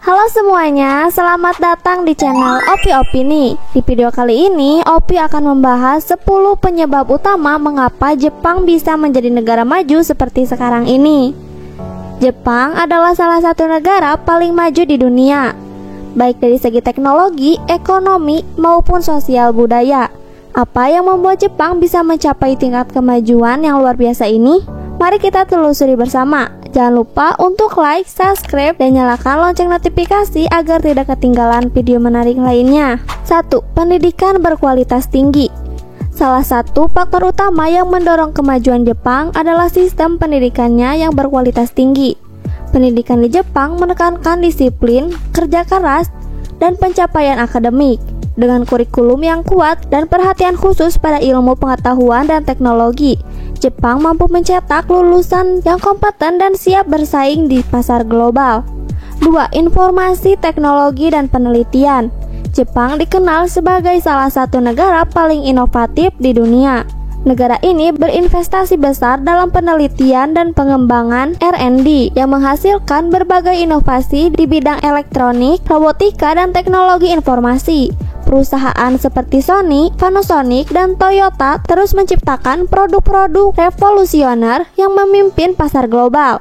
Halo semuanya, selamat datang di channel Opi Opini. Di video kali ini, Opi akan membahas 10 penyebab utama mengapa Jepang bisa menjadi negara maju seperti sekarang ini. Jepang adalah salah satu negara paling maju di dunia, baik dari segi teknologi, ekonomi, maupun sosial budaya. Apa yang membuat Jepang bisa mencapai tingkat kemajuan yang luar biasa ini? Mari kita telusuri bersama. Jangan lupa untuk like, subscribe, dan nyalakan lonceng notifikasi agar tidak ketinggalan video menarik lainnya. 1. Pendidikan berkualitas tinggi. Salah satu faktor utama yang mendorong kemajuan Jepang adalah sistem pendidikannya yang berkualitas tinggi. Pendidikan di Jepang menekankan disiplin, kerja keras, dan pencapaian akademik. Dengan kurikulum yang kuat dan perhatian khusus pada ilmu pengetahuan dan teknologi, Jepang mampu mencetak lulusan yang kompeten dan siap bersaing di pasar global. 2. Informasi, teknologi, dan penelitian. Jepang dikenal sebagai salah satu negara paling inovatif di dunia. Negara ini berinvestasi besar dalam penelitian dan pengembangan R&D yang menghasilkan berbagai inovasi di bidang elektronik, robotika, dan teknologi informasi. Perusahaan seperti Sony, Panasonic, dan Toyota terus menciptakan produk-produk revolusioner yang memimpin pasar global.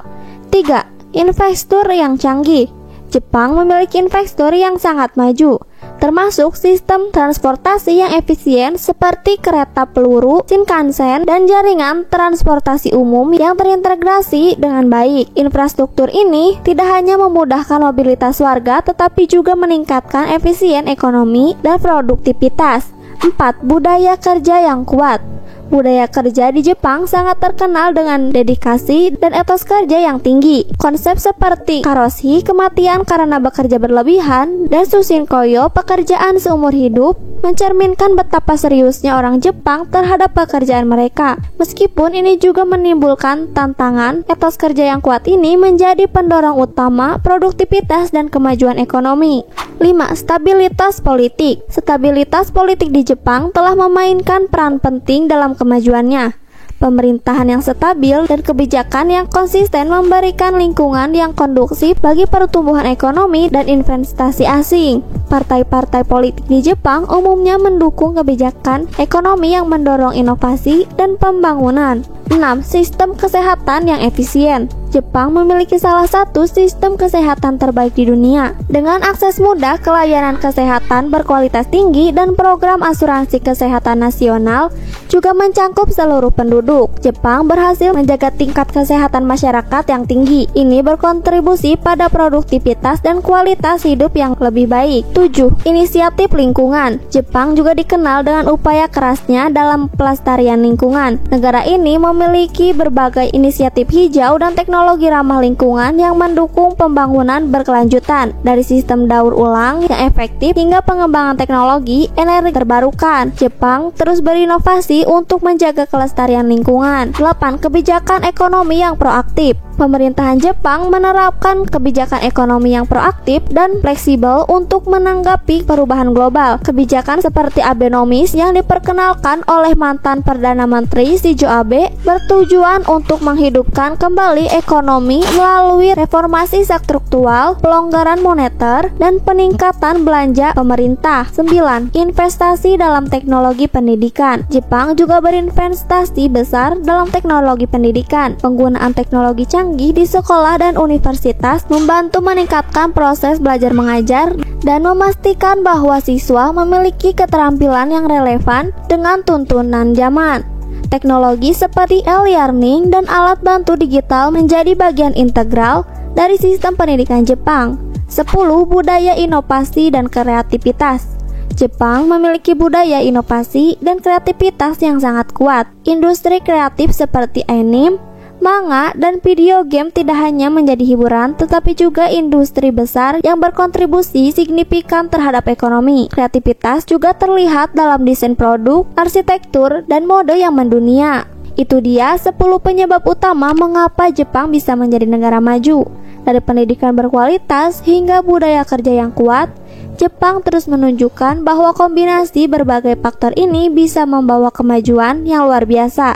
3. Infrastruktur yang canggih. Jepang memiliki infrastruktur yang sangat maju, termasuk sistem transportasi yang efisien seperti kereta peluru, Shinkansen, dan jaringan transportasi umum yang terintegrasi dengan baik. Infrastruktur ini tidak hanya memudahkan mobilitas warga, tetapi juga meningkatkan efisien ekonomi dan produktivitas. 4. Budaya kerja yang kuat. Budaya kerja di Jepang sangat terkenal dengan dedikasi dan etos kerja yang tinggi. Konsep seperti karoshi, kematian karena bekerja berlebihan, dan sushinkoyo, pekerjaan seumur hidup, mencerminkan betapa seriusnya orang Jepang terhadap pekerjaan mereka. Meskipun ini juga menimbulkan tantangan, etos kerja yang kuat ini menjadi pendorong utama produktivitas dan kemajuan ekonomi. 5. Stabilitas politik. Stabilitas politik di Jepang telah memainkan peran penting dalam kemajuannya. Pemerintahan yang stabil dan kebijakan yang konsisten memberikan lingkungan yang kondusif bagi pertumbuhan ekonomi dan investasi asing. Partai-partai politik di Jepang umumnya mendukung kebijakan ekonomi yang mendorong inovasi dan pembangunan. 6. Sistem kesehatan yang efisien. Jepang memiliki salah satu sistem kesehatan terbaik di dunia, dengan akses mudah ke layanan kesehatan berkualitas tinggi dan program asuransi kesehatan nasional juga mencangkup seluruh penduduk. Jepang berhasil menjaga tingkat kesehatan masyarakat yang tinggi. Ini berkontribusi pada produktivitas dan kualitas hidup yang lebih baik. 7. Inisiatif lingkungan. Jepang juga dikenal dengan upaya kerasnya dalam pelestarian lingkungan. Negara ini memiliki berbagai inisiatif hijau dan teknologi ramah lingkungan yang mendukung pembangunan berkelanjutan, dari sistem daur ulang yang efektif hingga pengembangan teknologi energi terbarukan. Jepang terus berinovasi untuk menjaga kelestarian lingkungan. 8. Kebijakan ekonomi yang proaktif. Pemerintahan Jepang menerapkan kebijakan ekonomi yang proaktif dan fleksibel untuk menanggapi perubahan global. Kebijakan seperti Abenomics yang diperkenalkan oleh mantan Perdana Menteri Shinzo Abe bertujuan untuk menghidupkan kembali ekonomi melalui reformasi struktural, pelonggaran moneter, dan peningkatan belanja pemerintah. 9. Investasi dalam teknologi pendidikan. Jepang juga berinvestasi besar dalam teknologi pendidikan. Penggunaan teknologi canggih di sekolah dan universitas membantu meningkatkan proses belajar mengajar dan memastikan bahwa siswa memiliki keterampilan yang relevan dengan tuntunan zaman. Teknologi seperti e-learning dan alat bantu digital menjadi bagian integral dari sistem pendidikan Jepang. 10. Budaya inovasi dan kreativitas. Jepang memiliki budaya inovasi dan kreativitas yang sangat kuat. Industri kreatif seperti anime, manga, dan video game tidak hanya menjadi hiburan, tetapi juga industri besar yang berkontribusi signifikan terhadap ekonomi. Kreativitas juga terlihat dalam desain produk, arsitektur, dan mode yang mendunia. Itu dia 10 penyebab utama mengapa Jepang bisa menjadi negara maju. Dari pendidikan berkualitas hingga budaya kerja yang kuat, Jepang terus menunjukkan bahwa kombinasi berbagai faktor ini bisa membawa kemajuan yang luar biasa.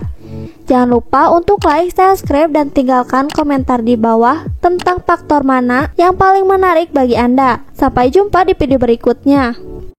Jangan lupa untuk like, subscribe, dan tinggalkan komentar di bawah tentang faktor mana yang paling menarik bagi Anda. Sampai jumpa di video berikutnya.